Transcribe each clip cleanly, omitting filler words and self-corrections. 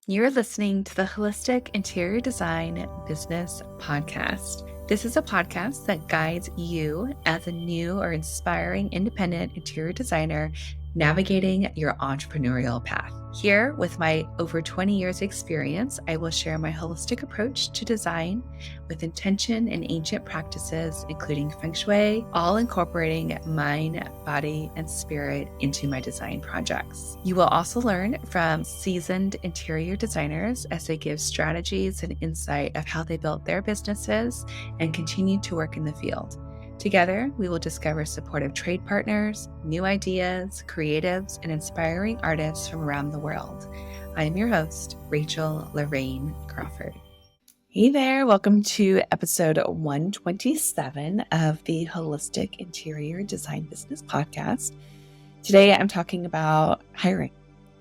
You're listening to the Holistic Interior Design Business Podcast. This is a podcast that guides you as a new or inspiring independent interior designer navigating your entrepreneurial path. Here, with my over 20 years experience, I will share my holistic approach to design with intention and ancient practices, including feng shui, all incorporating mind, body, and spirit into my design projects. You will also learn from seasoned interior designers as they give strategies and insight of how they built their businesses and continue to work in the field. Together, we will discover supportive trade partners, new ideas, creatives, and inspiring artists from around the world. I am your host, Rachel Lorraine Crawford. Hey there, welcome to episode 127 of the Holistic Interior Design Business Podcast. Today, I'm talking about hiring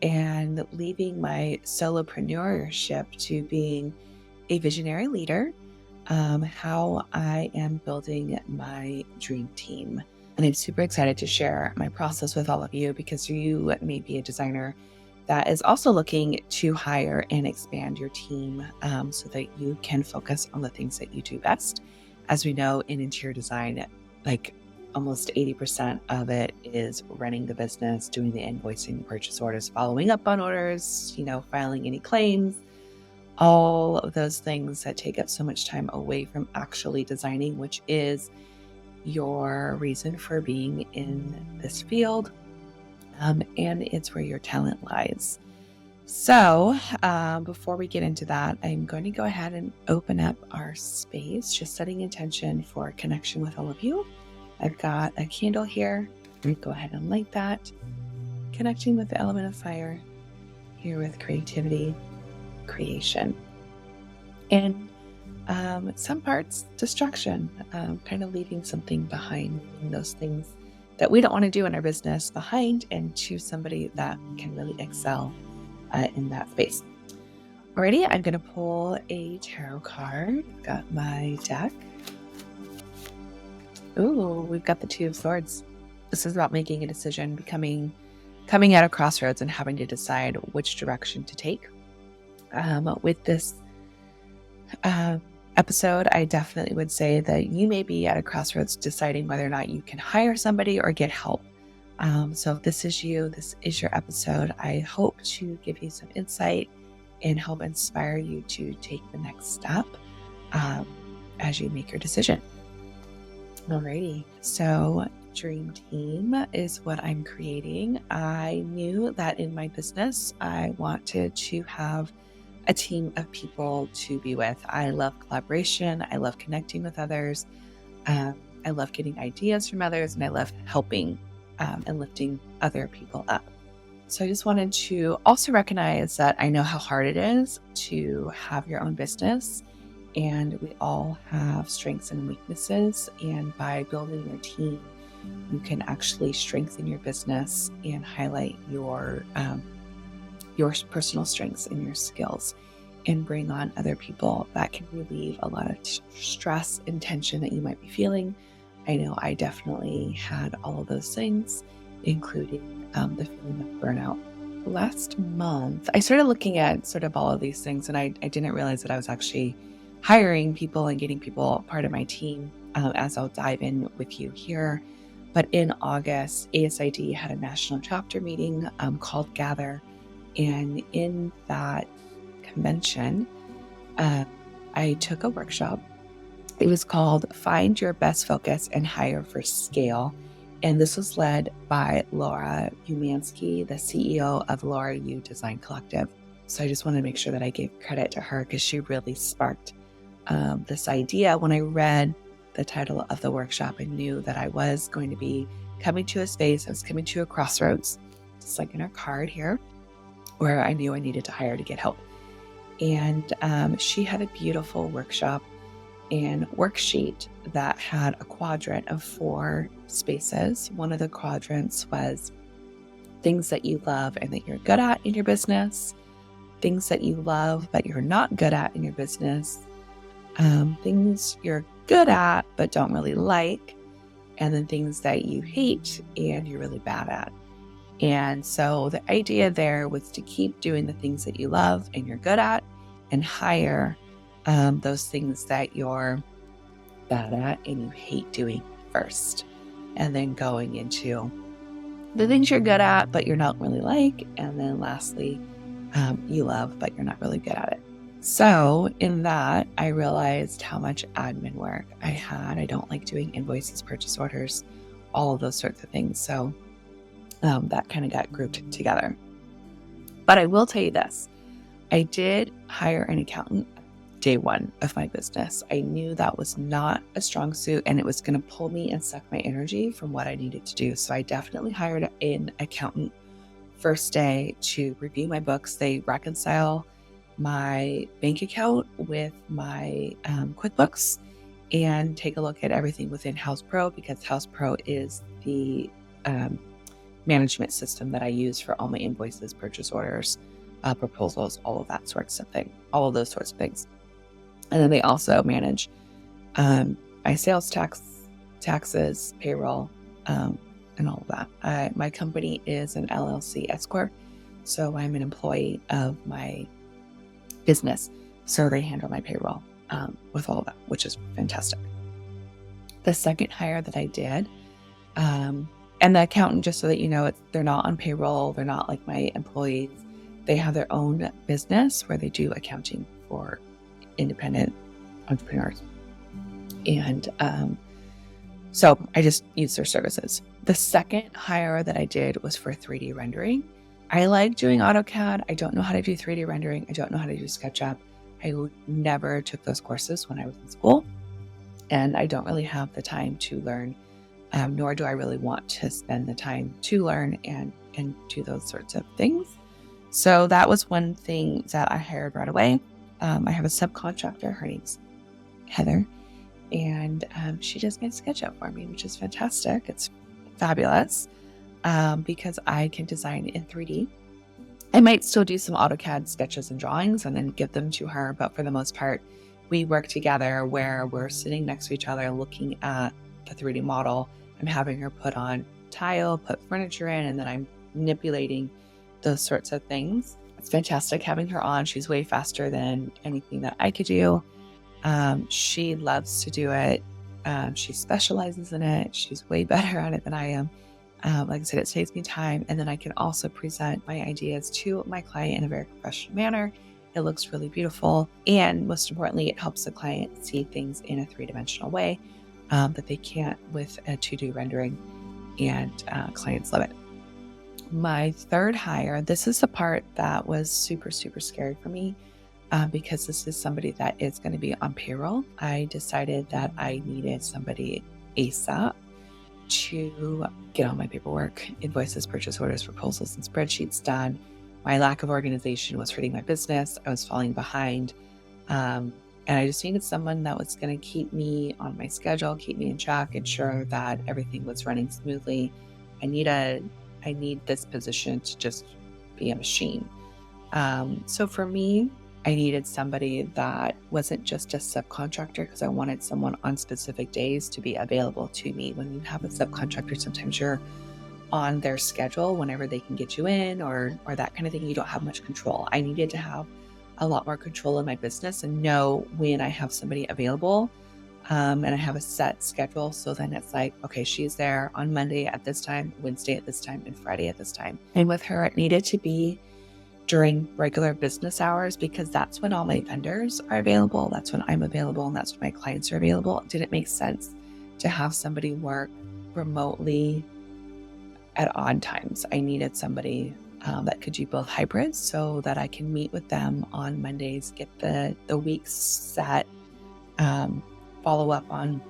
and leaving my solopreneurship to being a visionary leader. How I am building my dream team. And I'm super excited to share my process with all of you because you may be a designer that is also looking to hire and expand your team so that you can focus on the things that you do best. As we know in interior design, like almost 80% of it is running the business, doing the invoicing, the purchase orders, following up on orders, filing any claims, all of those things that take up so much time away from actually designing, which is your reason for being in this field. And it's where your talent lies. So before we get into that, I'm going to go ahead and open up our space, just setting intention for connection with all of you. I've got a candle here. I'm going to go ahead and light that. Connecting with the element of fire, here with creativity, creation, and some parts destruction, kind of leaving something behind, leaving those things that we don't want to do in our business behind and choose somebody that can really excel in that space. Alrighty, I'm going to pull a tarot card. Got my deck. Ooh, we've got the Two of Swords. This is about making a decision, coming out of crossroads and having to decide which direction to take. With this episode, I definitely would say that you may be at a crossroads deciding whether or not you can hire somebody or get help. So if this is you, this is your episode. I hope to give you some insight and help inspire you to take the next step as you make your decision. Alrighty, so dream team is what I'm creating. I knew that in my business, I wanted to have a team of people to be with. I love collaboration. I love connecting with others. I love getting ideas from others, and I love helping and lifting other people up. So I just wanted to also recognize that I know how hard it is to have your own business, and we all have strengths and weaknesses. And by building your team, you can actually strengthen your business and highlight your personal strengths and your skills and bring on other people that can relieve a lot of stress and tension that you might be feeling. I know I definitely had all of those things, including the feeling of burnout. Last month, I started looking at sort of all of these things, and I didn't realize that I was actually hiring people and getting people part of my team, as I'll dive in with you here. But in August, ASID had a national chapter meeting called Gather. And in that convention, I took a workshop. It was called Find Your Best Focus and Hire for Scale. And this was led by Laura Umansky, the CEO of Laura U Design Collective. So I just wanted to make sure that I gave credit to her because she really sparked this idea. When I read the title of the workshop, I knew that I was going to be coming to a space. I was coming to a crossroads, just like in our card here, where I knew I needed to hire to get help. And she had a beautiful workshop and worksheet that had a quadrant of 4 spaces. One of the quadrants was things that you love and that you're good at in your business, things that you love but you're not good at in your business, things you're good at but don't really like, and then things that you hate and you're really bad at. And so the idea there was to keep doing the things that you love and you're good at, and hire those things that you're bad at and you hate doing first. And then going into the things you're good at, but you're not really like. And then lastly, you love, but you're not really good at it. So in that, I realized how much admin work I had. I don't like doing invoices, purchase orders, all of those sorts of things. So that kind of got grouped together. But I will tell you this, I did hire an accountant day one of my business. I knew that was not a strong suit and it was going to pull me and suck my energy from what I needed to do. So I definitely hired an accountant first day to review my books. They reconcile my bank account with my QuickBooks and take a look at everything within House Pro, because House Pro is the management system that I use for all my invoices, purchase orders, proposals, all of those sorts of things. And then they also manage my sales taxes, payroll, and all of that. My company is an LLC S Corp, so I'm an employee of my business. So they handle my payroll with all of that, which is fantastic. The second hire that I did, and the accountant, just so that you know, they're not on payroll. They're not like my employees. They have their own business where they do accounting for independent entrepreneurs. And so I just use their services. The second hire that I did was for 3D rendering. I like doing AutoCAD. I don't know how to do 3D rendering. I don't know how to do SketchUp. I never took those courses when I was in school, and I don't really have the time to learn, nor do I really want to spend the time to learn and do those sorts of things. So that was one thing that I hired right away. I have a subcontractor. Her name's Heather, and she does my SketchUp for me, which is fantastic. It's fabulous because I can design in 3D. I might still do some AutoCAD sketches and drawings and then give them to her, but for the most part, we work together where we're sitting next to each other looking at the 3D model. I'm having her put on tile, put furniture in, and then I'm manipulating those sorts of things. It's fantastic having her on. She's way faster than anything that I could do. She loves to do it. She specializes in it. She's way better at it than I am. Like I said, it saves me time. And then I can also present my ideas to my client in a very professional manner. It looks really beautiful. And most importantly, it helps the client see things in a 3-dimensional way that they can't with a 2D rendering. And clients love it. My third hire, this is the part that was super, super scary for me because this is somebody that is going to be on payroll. I decided that I needed somebody ASAP to get all my paperwork, invoices, purchase orders, proposals, and spreadsheets done. My lack of organization was hurting my business. I was falling behind. And I just needed someone that was going to keep me on my schedule, keep me in check, ensure that everything was running smoothly. I need this position to just be a machine. So for me, I needed somebody that wasn't just a subcontractor, because I wanted someone on specific days to be available to me. When you have a subcontractor, sometimes you're on their schedule whenever they can get you in or that kind of thing. You don't have much control. I needed to have a lot more control in my business and know when I have somebody available. And I have a set schedule. So then it's like, okay, she's there on Monday at this time, Wednesday at this time, and Friday at this time. And with her, it needed to be during regular business hours, because that's when all my vendors are available. That's when I'm available, and that's when my clients are available. It didn't make sense to have somebody work remotely at odd times. I needed somebody that could do both hybrids so that I can meet with them on Mondays, get the week set, follow up on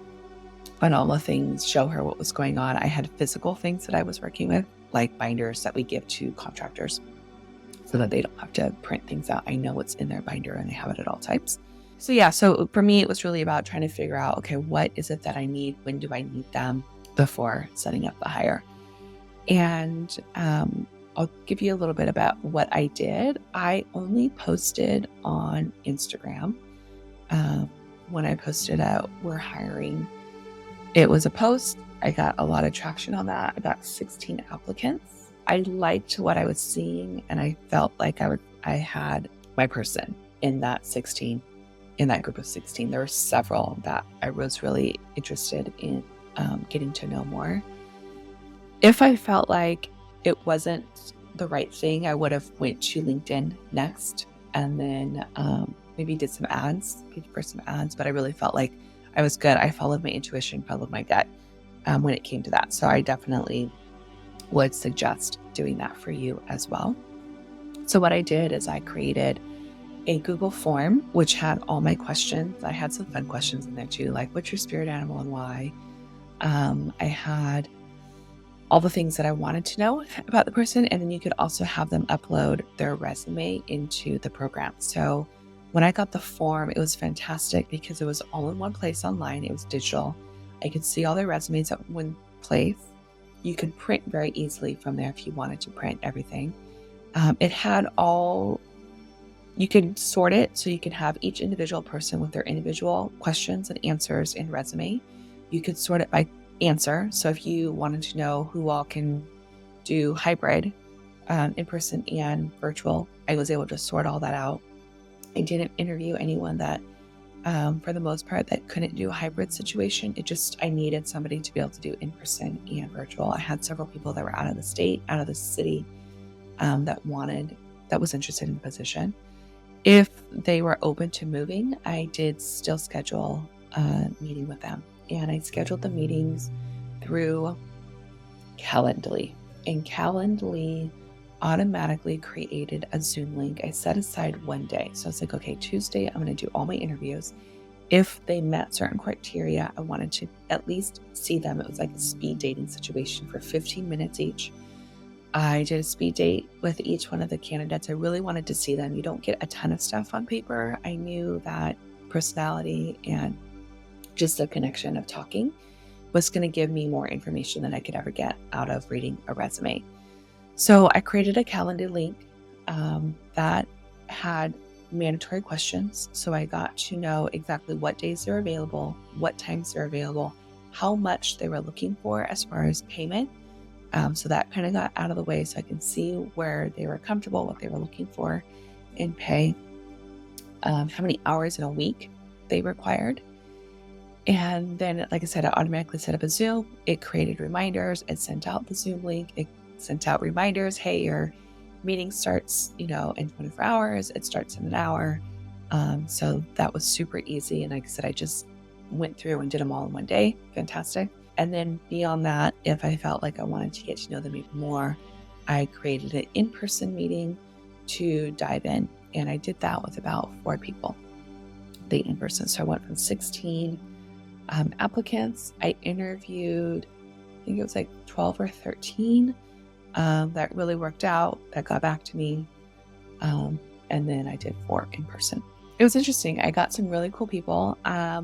all the things, show her what was going on. I had physical things that I was working with, like binders that we give to contractors so that they don't have to print things out. I know what's in their binder and they have it at all times. So for me, it was really about trying to figure out, okay, what is it that I need? When do I need them before setting up the hire? And I'll give you a little bit about what I did. I only posted on Instagram. When I posted out, we're hiring, it was a post. I got a lot of traction on that. I got 16 applicants. I liked what I was seeing, and I felt like I had my person in that group of 16. There were several that I was really interested in getting to know more. If I felt like it wasn't the right thing, I would have went to LinkedIn next, and then maybe did some ads, paid for some ads, but I really felt like I was good. I followed my intuition, followed my gut when it came to that. So I definitely would suggest doing that for you as well. So what I did is I created a Google form, which had all my questions. I had some fun questions in there too, like what's your spirit animal and why? I had all the things that I wanted to know about the person. And then you could also have them upload their resume into the program. So when I got the form, it was fantastic because it was all in one place online. It was digital. I could see all their resumes at one place. You could print very easily from there if you wanted to print everything. It had you could sort it so you could have each individual person with their individual questions and answers in resume. You could sort it by answer. So if you wanted to know who all can do hybrid, in person and virtual, I was able to sort all that out. I didn't interview anyone that, for the most part, that couldn't do a hybrid situation. I needed somebody to be able to do in person and virtual. I had several people that were out of the state, out of the city, that was interested in the position. If they were open to moving, I did still schedule a meeting with them. And I scheduled the meetings through Calendly. And Calendly automatically created a Zoom link. I set aside one day. So I was like, okay, Tuesday, I'm going to do all my interviews. If they met certain criteria, I wanted to at least see them. It was like a speed dating situation for 15 minutes each. I did a speed date with each one of the candidates. I really wanted to see them. You don't get a ton of stuff on paper. I knew that personality and just the connection of talking was going to give me more information than I could ever get out of reading a resume. So I created a calendar link that had mandatory questions. So I got to know exactly what days they're available, what times they're available, how much they were looking for as far as payment. So that kind of got out of the way so I can see where they were comfortable, what they were looking for in pay, how many hours in a week they required. And then, like I said, I automatically set up a Zoom. It created reminders. It sent out the Zoom link. It sent out reminders. Hey, your meeting starts, in 24 hours. It starts in an hour. So that was super easy. And like I said, I just went through and did them all in one day. Fantastic. And then beyond that, if I felt like I wanted to get to know them even more, I created an in-person meeting to dive in. And I did that with about 4 people, the in-person. So I went from 16 applicants. I interviewed, I think it was like 12 or 13 that really worked out, that got back to me. And then I did 4 in person. It was interesting. I got some really cool people.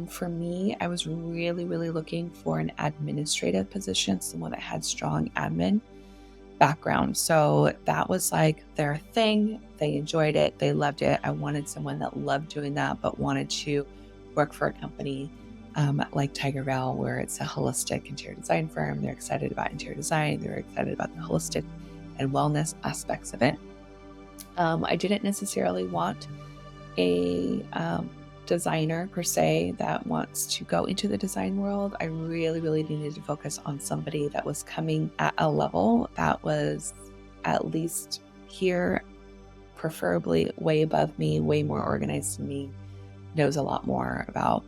For me, I was really, really looking for an administrative position, someone that had strong admin background. So that was like their thing. They enjoyed it. They loved it. I wanted someone that loved doing that, but wanted to work for a company like Tiger Val, where it's a holistic interior design firm. They're excited about interior design. They're excited about the holistic and wellness aspects of it. I didn't necessarily want a designer per se that wants to go into the design world. I really, really needed to focus on somebody that was coming at a level that was at least here, preferably way above me, way more organized than me, knows a lot more about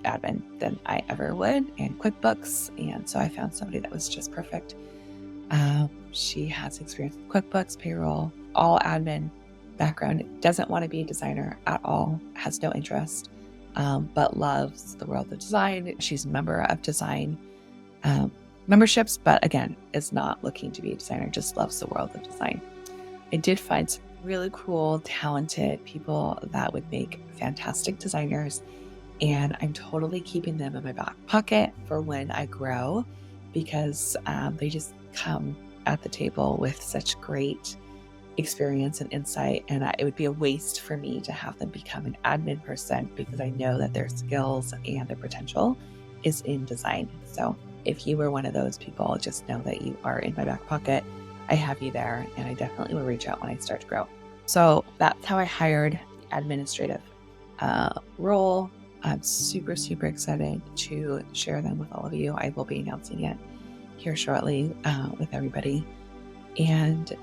admin than I ever would, and QuickBooks. And so I found somebody that was just perfect. She has experience with QuickBooks, payroll, all admin background, doesn't want to be a designer at all, has no interest, but loves the world of design. She's a member of design memberships, but again, is not looking to be a designer, just loves the world of design. I did find some really cool, talented people that would make fantastic designers, and I'm totally keeping them in my back pocket for when I grow, because they just come at the table with such great experience and insight, and it would be a waste for me to have them become an admin person, because I know that their skills and their potential is in design. So if you were one of those people, just know that you are in my back pocket. I have you there, and I definitely will reach out when I start to grow. So that's how I hired the administrative role. I'm super, super excited to share them with all of you. I will be announcing it here shortly with everybody. And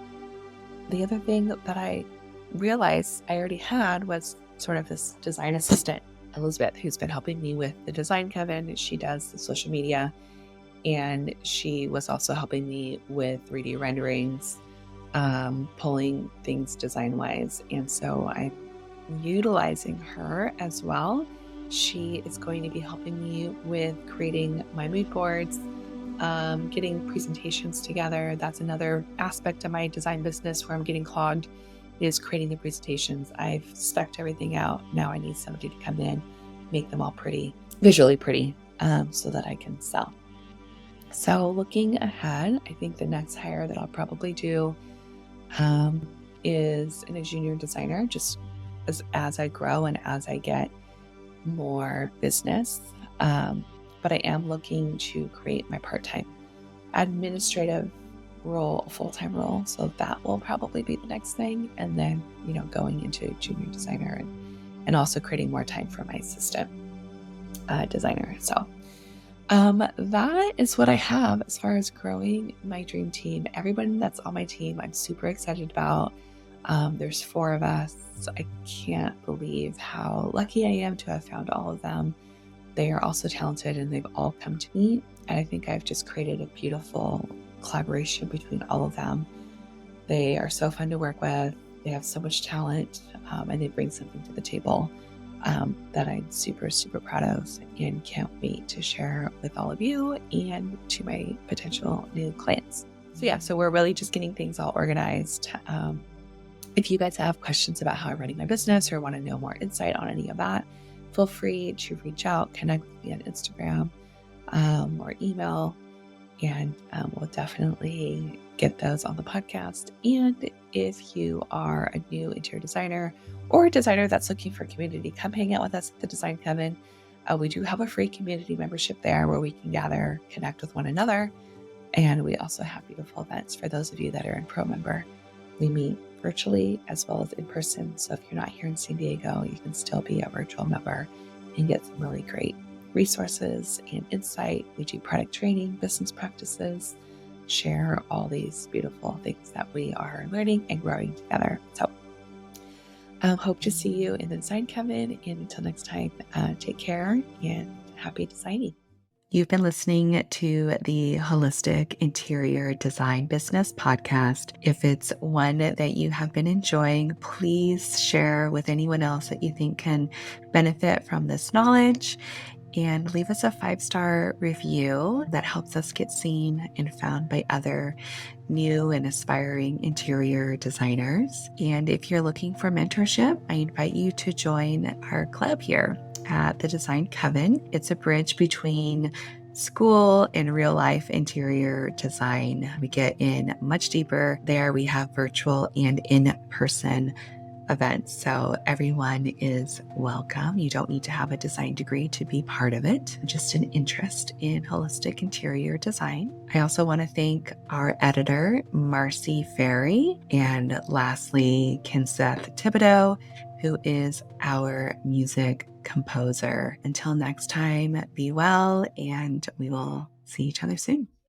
the other thing that I realized I already had was sort of this design assistant, Elizabeth, who's been helping me with the design Kevin. She does the social media, and she was also helping me with 3D renderings, pulling things design-wise. And so I'm utilizing her as well. She is going to be helping me with creating my mood boards, getting presentations together. That's another aspect of my design business where I'm getting clogged, is creating the presentations. I've spec'd everything out. Now I need somebody to come in, make them all pretty, visually pretty, so that I can sell. So looking ahead, I think the next hire that I'll probably do is a junior designer, just as I grow and as I get more business. But I am looking to create my part-time administrative role, a full-time role. So that will probably be the next thing. And then, going into junior designer and also creating more time for my assistant designer. So that is what I have as far as growing my dream team. Everybody that's on my team, I'm super excited about. There's 4 of us. I can't believe how lucky I am to have found all of them. They are also talented, and they've all come to me. And I think I've just created a beautiful collaboration between all of them. They are so fun to work with. They have so much talent, and they bring something to the table that I'm super, super proud of, and can't wait to share with all of you and to my potential new clients. So we're really just getting things all organized. If you guys have questions about how I'm running my business or want to know more insight on any of that, feel free to reach out, connect with me on Instagram or email, and we'll definitely get those on the podcast. And if you are a new interior designer or a designer that's looking for community, come hang out with us at the Design Coven. We do have a free community membership there where we can gather, connect with one another. And we also have beautiful events for those of you that are in Pro Member. We meet virtually as well as in person. So if you're not here in San Diego, you can still be a virtual member and get some really great resources and insight. We do product training, business practices, share all these beautiful things that we are learning and growing together. So hope to see you in the Design Coven. And until next time, take care and happy designing. You've been listening to the Holistic Interior Design Business Podcast. If it's one that you have been enjoying, please share with anyone else that you think can benefit from this knowledge, and leave us a 5-star review. That helps us get seen and found by other new and aspiring interior designers. And if you're looking for mentorship, I invite you to join our club here at the Design Coven. It's a bridge between school and real life interior design. We get in much deeper there. We have virtual and in-person events, so everyone is welcome. You don't need to have a design degree to be part of it, just an interest in holistic interior design. I also want to thank our editor, Marcy Ferry, and lastly, Kinseth Thibodeau, who is our music composer. Until next time, be well, and we will see each other soon.